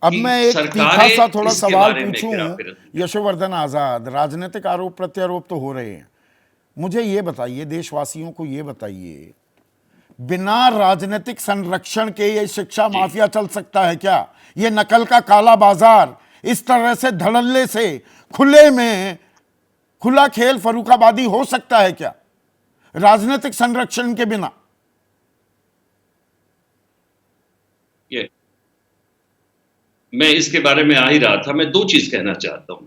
अब कि मैं एक तीखा सा सरकारें थोड़ा इसके सवाल बारे में पूछूं। गिराफिरत में। यशोवर्धन आजाद, राजनीतिक आरोप प्रत्यारोप तो हो रहे हैं, मुझे ये बताइए, देशवासियों को ये बताइए, बिना राजनीतिक संरक्षण के ये शिक्षा जी, माफिया चल सकता है क्या? ये नकल का काला बाजार इस तरह से धड़ल्ले से खुले में, खुला खेल फरूखाबादी हो सकता है क्या राजनीतिक संरक्षण के बिना? ये मैं इसके बारे में आ ही रहा था। मैं दो चीज कहना चाहता हूं।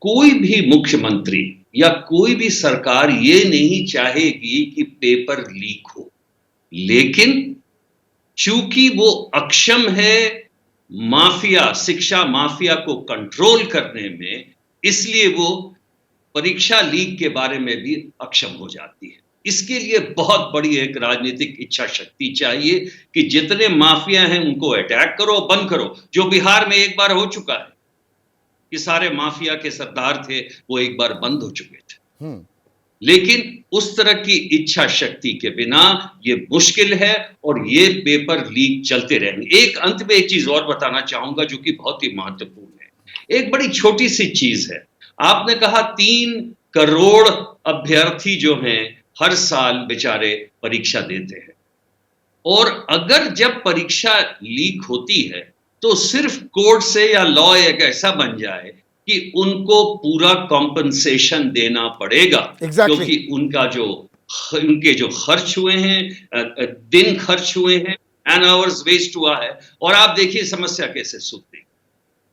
कोई भी मुख्यमंत्री या कोई भी सरकार ये नहीं चाहेगी कि पेपर लीक हो, लेकिन चूंकि वो अक्षम है माफिया, शिक्षा माफिया को कंट्रोल करने में, इसलिए वो परीक्षा लीक के बारे में भी अक्षम हो जाती है। इसके लिए बहुत बड़ी एक राजनीतिक इच्छा शक्ति चाहिए कि जितने माफिया हैं उनको अटैक करो, बंद करो, जो बिहार में एक बार हो चुका है कि सारे माफिया के सरदार थे, वो एक बार बंद हो चुके थे। लेकिन उस तरह की इच्छा शक्ति के बिना ये मुश्किल है और ये पेपर लीक चलते रहेंगे। एक अंत में एक चीज और बताना चाहूंगा जो कि बहुत ही महत्वपूर्ण है। एक बड़ी छोटी सी चीज है। आपने कहा 3 करोड़ अभ्यर्थी जो हैं हर साल बेचारे परीक्षा देते हैं, और अगर जब परीक्षा लीक होती है तो सिर्फ कोर्ट से या लॉ एक ऐसा बन जाए कि उनको पूरा कॉम्पनसेशन देना पड़ेगा, एग्जैक्टली क्योंकि उनके जो खर्च हुए हैं, दिन खर्च हुए हैं, एन आवर्स वेस्ट हुआ है, और आप देखिए समस्या कैसे सुनते।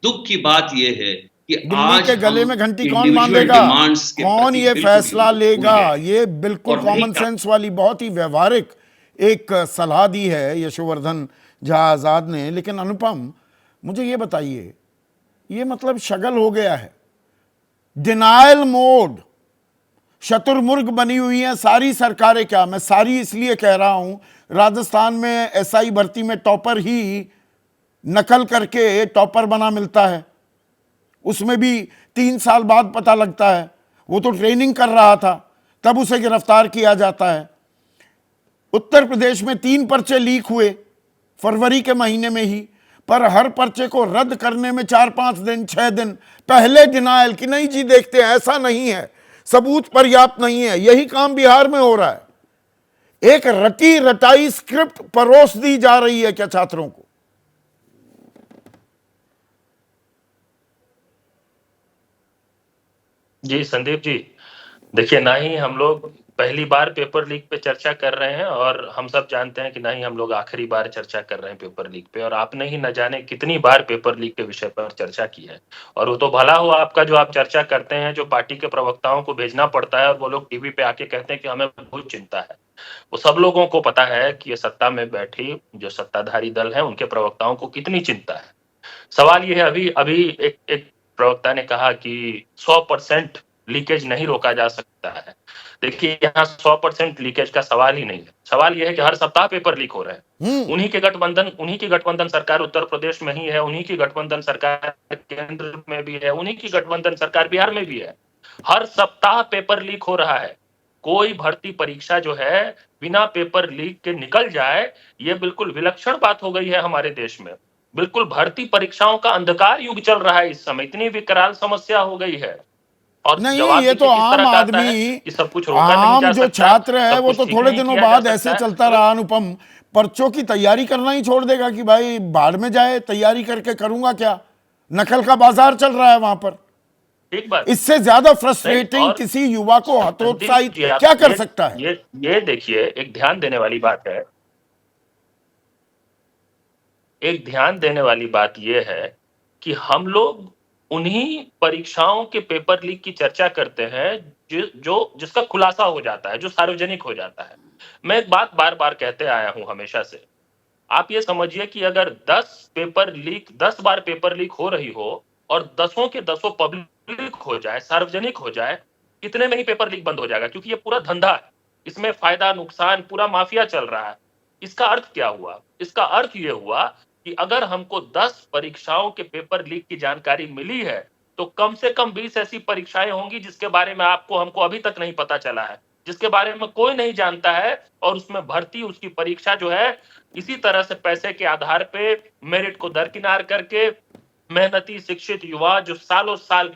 दुख की बात यह है कि बिल्ली आज के हम गले में घंटी कौन इंडिविजुअल बांधेगा? डिमांड्स के कौन प्रति ये बिल्कुल ही फैसला उनको भूल लेगा? गए ये बिल्कुल और नहीं। कॉमन सेंस वाली बहुत ही व्यवहारिक एक सलाह दी है यशोवर्धन झा आजाद ने। लेकिन अनुपम, मुझे ये बताइए, ये मतलब शगल हो गया है, डिनायल मोड, शतुर्मुर्ग बनी हुई हैं सारी सरकारें। क्या मैं सारी इसलिए कह रहा हूं, राजस्थान में एसआई भर्ती में टॉपर ही नकल करके टॉपर बना मिलता है, उसमें भी 3 साल बाद पता लगता है। वो तो ट्रेनिंग कर रहा था, तब उसे गिरफ्तार किया जाता है। उत्तर प्रदेश में 3 पर्चे लीक हुए फरवरी के महीने में ही, पर हर पर्चे को रद्द करने में 4-5 दिन 6 दिन पहले डिनायल कि नहीं जी, देखते हैं, ऐसा नहीं है, सबूत पर्याप्त नहीं है। यही काम बिहार में हो रहा है। एक रटी रटाई स्क्रिप्ट परोस दी जा रही है क्या छात्रों को? जी संदीप जी, देखिए, ना ही हम लोग पहली बार पेपर लीक पे चर्चा कर रहे हैं और हम सब जानते हैं कि ना ही हम लोग आखिरी बार चर्चा कर रहे हैं पेपर लीक पे। और आपने ही न जाने कितनी बार पेपर लीक के विषय पर चर्चा की है। और वो तो भला हुआ आपका जो आप चर्चा करते हैं, जो पार्टी के प्रवक्ताओं को भेजना पड़ता है और वो लोग टीवी पे आके कहते हैं कि हमें बहुत चिंता है। वो सब लोगों को पता है कि ये सत्ता में बैठी जो सत्ताधारी दल है उनके प्रवक्ताओं को कितनी चिंता है। सवाल ये है, अभी अभी एक एक प्रवक्ता ने कहा कि 100% लीकेज नहीं रोका जा सकता है। देखिए, यहाँ 100% लीकेज का सवाल ही नहीं है। सवाल यह है कि हर सप्ताह पेपर लीक हो रहे हैं। उन्हीं की गठबंधन सरकार उत्तर प्रदेश में ही है, उन्हीं की गठबंधन सरकार केंद्र में भी है, उन्हीं की गठबंधन सरकार बिहार में भी है। हर सप्ताह पेपर लीक हो रहा है। कोई भर्ती परीक्षा जो है बिना पेपर लीक के निकल जाए, ये बिल्कुल विलक्षण बात हो गई है हमारे देश में। बिल्कुल भर्ती परीक्षाओं का अंधकार युग चल रहा है इस समय, इतनी विकराल समस्या हो गई है। और नहीं, जवाब ये तो देखिए किस आम तरह का आता है आदमी, कि सब कुछ रोका नहीं आम जा जो सकता, छात्र है सब वो कुछ तो ठीक थोड़े नहीं दिनों किया जा बाद ऐसे सकता है। चलता रहा अनुपम, पर्चों की तैयारी करना ही छोड़ देगा कि भाई बाढ़ में जाए, तैयारी करके करूंगा क्या? नकल का बाजार चल रहा है वहां पर। एक बार इससे ज्यादा नहीं, फ्रस्ट्रेटिंग और किसी युवा को संदीप हतोत्साहित जी, आप क्या कर सकता है? ये देखिए, एक ध्यान देने वाली बात है। एक ध्यान देने वाली बात यह है कि हम लोग उन्हीं परीक्षाओं के पेपर लीक की चर्चा करते हैं जिसका खुलासा हो जाता है, जो सार्वजनिक हो जाता है। मैं एक बात बार बार कहते आया हूं हमेशा से। आप ये समझिए कि अगर 10 बार पेपर लीक हो रही हो और 10 के 10 पब्लिक हो जाए, सार्वजनिक हो जाए, इतने में ही पेपर लीक बंद हो जाएगा, क्योंकि ये पूरा धंधा है। इसमें फायदा नुकसान पूरा माफिया चल रहा है। इसका अर्थ क्या हुआ? इसका अर्थ ये हुआ कि अगर हमको 10 परीक्षाओं के पेपर लीक की जानकारी मिली है, तो कम से कम 20 ऐसी परीक्षाएं होंगी जिसके बारे में आपको हमको अभी तक नहीं पता चला है। जिसके बारे में कोई नहीं जानता है, और उसमें भर्ती, उसकी परीक्षा जो है इसी तरह से पैसे के आधार पे मेरिट को दरकिनार करके मेहनती शिक्षित युवा जो सालों साल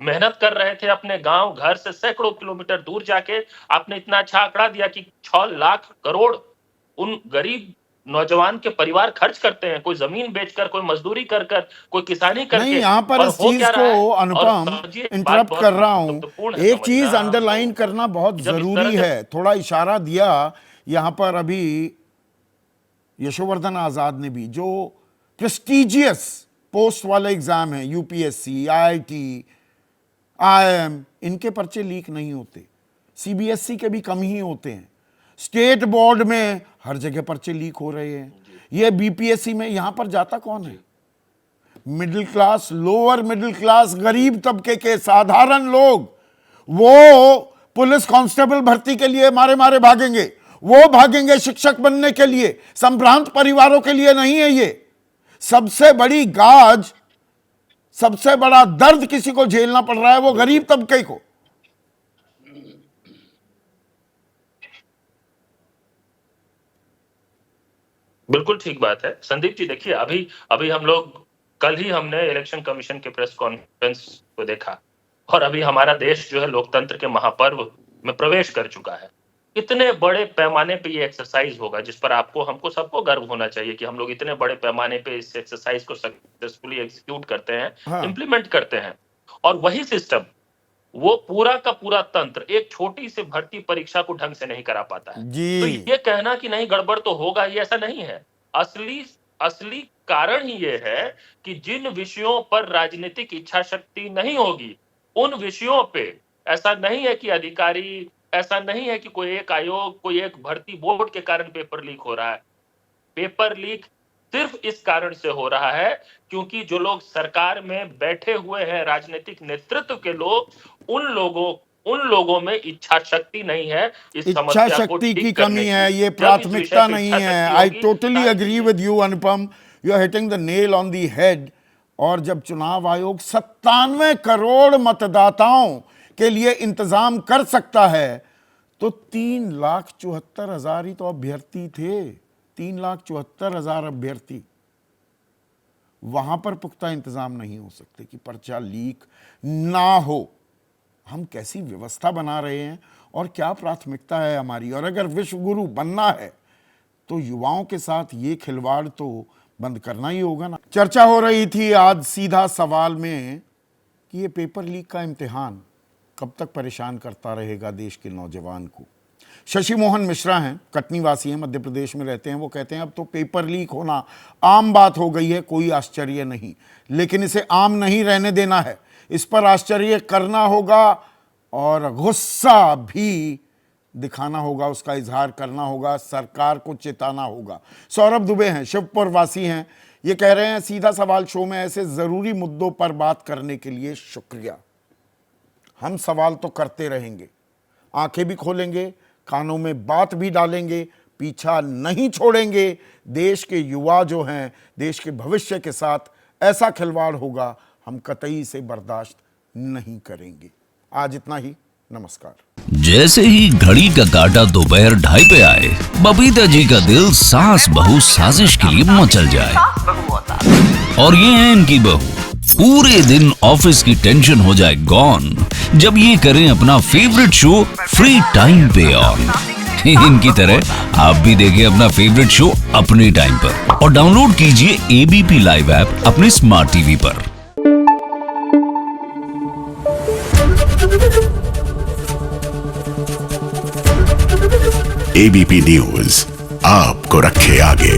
मेहनत कर रहे थे अपने गांव घर से सैकड़ों किलोमीटर दूर जाके, आपने इतना अच्छा आंकड़ा दिया कि 6 लाख करोड़ उन गरीब नौजवान के परिवार खर्च करते हैं, कोई जमीन बेचकर, कोई मजदूरी कर कर, कोई किसानी करके। नहीं, यहाँ पर इस चीज को अनुपम इंटरप्ट कर रहा हूं, एक चीज अंडरलाइन करना बहुत जरूरी है, थोड़ा इशारा दिया यहाँ पर अभी यशोवर्धन आजाद ने भी, जो प्रेस्टिजियस पोस्ट वाले एग्जाम है, यूपीएससी, आईआईटी, आईआईएम, इनके पर्चे लीक नहीं होते, सीबीएसई के भी कम ही होते हैं, स्टेट बोर्ड में हर जगह पर्चे लीक हो रहे हैं, ये बीपीएससी में, यहां पर जाता कौन है? Middle class, lower middle class, गरीब तबके के साधारण लोग। वो पुलिस कांस्टेबल भर्ती के लिए मारे मारे भागेंगे, वो भागेंगे शिक्षक बनने के लिए, संभ्रांत परिवारों के लिए नहीं है ये। सबसे बड़ी गाज, सबसे बड़ा दर्द किसी को झेलना पड़ रहा है, वो गरीब तबके को। बिल्कुल ठीक बात है संदीप जी। देखिए, अभी हम लोग, कल ही हमने इलेक्शन कमीशन के प्रेस कॉन्फ्रेंस को देखा, और अभी हमारा देश जो है लोकतंत्र के महापर्व में प्रवेश कर चुका है। इतने बड़े पैमाने पे ये एक्सरसाइज होगा, जिस पर आपको, हमको, सबको गर्व होना चाहिए कि हम लोग इतने बड़े पैमाने पे इस एक्सरसाइज को सक्सेसफुली एग्जीक्यूट करते हैं, हाँ। इंप्लीमेंट करते हैं। और वही सिस्टम, वो पूरा का पूरा तंत्र एक छोटी सी भर्ती परीक्षा को ढंग से नहीं करा पाता है। जी। तो ये कहना कि नहीं गड़बड़ तो होगा, ये ऐसा नहीं है। असली कारण ही ये है कि जिन विषयों पर राजनीतिक इच्छा शक्ति नहीं होगी, उन विषयों पे ऐसा नहीं है कि अधिकारी, ऐसा नहीं है कि कोई एक आयोग, कोई एक भर्ती बोर्ड के कारण पेपर लीक हो रहा है। पेपर लीक सिर्फ इस कारण से हो रहा है क्योंकि जो लोग सरकार में बैठे हुए हैं, राजनीतिक नेतृत्व के लोग, उन लोगों में इच्छा शक्ति नहीं है। इस इच्छा शक्ति की कमी है, ये प्राथमिकता नहीं है। I totally agree with you Anupam, you are hitting the nail on the head. और जब चुनाव आयोग 97 करोड़ मतदाताओं के लिए इंतजाम कर सकता है, तो 3,74,000 ही तो अभ्यर्थी थे, 3,74,000 अभ्यर्थी। वहां पर पुख्ता इंतजाम नहीं हो सकते कि पर्चा लीक ना हो। हम कैसी व्यवस्था बना रहे हैं और क्या प्राथमिकता है हमारी। और अगर विश्व गुरु बनना है तो युवाओं के साथ ये खिलवाड़ तो बंद करना ही होगा ना। चर्चा हो रही थी आज सीधा सवाल में कि ये पेपर लीक का इम्तिहान कब तक परेशान करता रहेगा देश के नौजवान को। शशि मोहन मिश्रा हैं, कटनी वासी हैं, मध्य प्रदेश में रहते हैं। वो कहते हैं अब तो पेपर लीक होना आम बात हो गई है, कोई आश्चर्य नहीं, लेकिन इसे आम नहीं रहने देना है, इस पर आश्चर्य करना होगा और गुस्सा भी दिखाना होगा, उसका इजहार करना होगा, सरकार को चेताना होगा। सौरभ दुबे हैं, शिवपुर वासी हैं। ये कह रहे हैं सीधा सवाल शो में ऐसे ज़रूरी मुद्दों पर बात करने के लिए शुक्रिया। हम सवाल तो करते रहेंगे, आंखें भी खोलेंगे, कानों में बात भी डालेंगे, पीछा नहीं छोड़ेंगे। देश के युवा जो हैं, देश के भविष्य के साथ ऐसा खिलवाड़ होगा, हम कतई से बर्दाश्त नहीं करेंगे। आज इतना ही, नमस्कार। जैसे ही घड़ी का काटा दोपहर 2:30 पे आए, बबीता जी का दिल सास बहू साजिश के लिए मचल जाए। और ये है इनकी बहू, पूरे दिन ऑफिस की टेंशन हो जाए गॉन जब ये करें अपना फेवरेट शो फ्री टाइम पे ऑन। इनकी तरह आप भी देखें अपना फेवरेट शो अपने टाइम पर और डाउनलोड कीजिए एबीपी लाइव ऐप अपने स्मार्ट टीवी पर। एबीपी न्यूज आपको रखे आगे।